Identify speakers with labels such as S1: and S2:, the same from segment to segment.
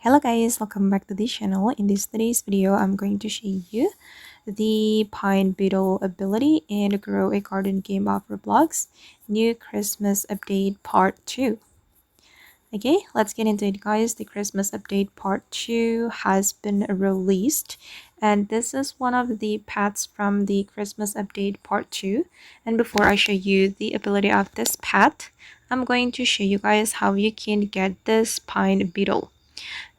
S1: Hello guys, welcome back to the channel. In today's video, I'm going to show you the Pine Beetle ability and Grow a Garden game of Roblox new Christmas update part 2. Okay, let's get into it guys. The Christmas update part 2 has been released and this is one of the pets from the Christmas update part 2. And before I show you the ability of this pet, I'm going to show you guys how you can get this Pine Beetle.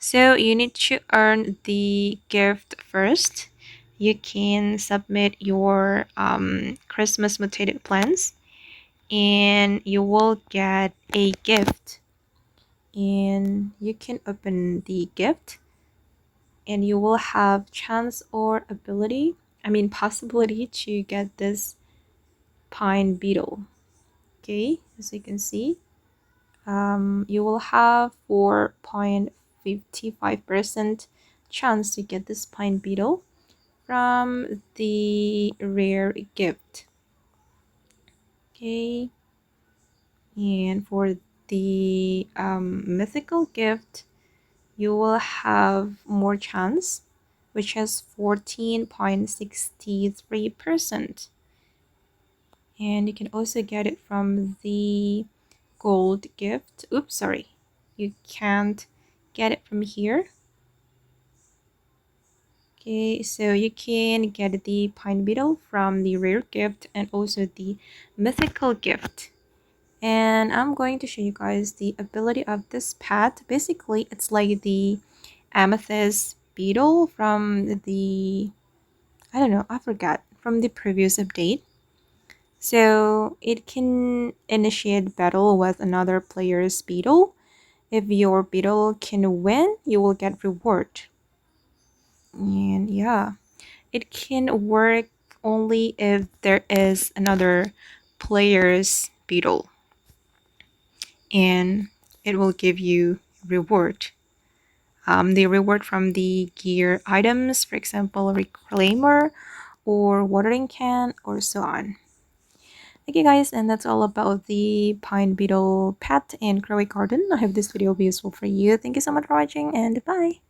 S1: So you need to earn the gift first. You can submit your Christmas mutated plans and you will get a gift. And you can open the gift and you will have chance or possibility to get this Pine Beetle. Okay, as you can see, you will have 4.55% chance to get this Pine Beetle from the rare gift. Okay, and for the mythical gift, you will have more chance, which is 14.63%. And you can also get it from the gold gift. Oops, sorry. You can't get it from here. Okay, so you can get the Pine Beetle from the rare gift and also the mythical gift. And I'm going to show you guys the ability of this pet. Basically, it's like the amethyst beetle from the, I don't know, I forgot, from the previous update. So it can initiate battle with another player's beetle. If your beetle can win, you will get reward. And yeah, it can work only if there is another player's beetle. And it will give you reward. The reward from the gear items, for example, reclaimer or watering can or so on. Okay guys, and that's all about the Pine Beetle pet and Crowy Garden. I hope this video will be useful for you. Thank you so much for watching and bye!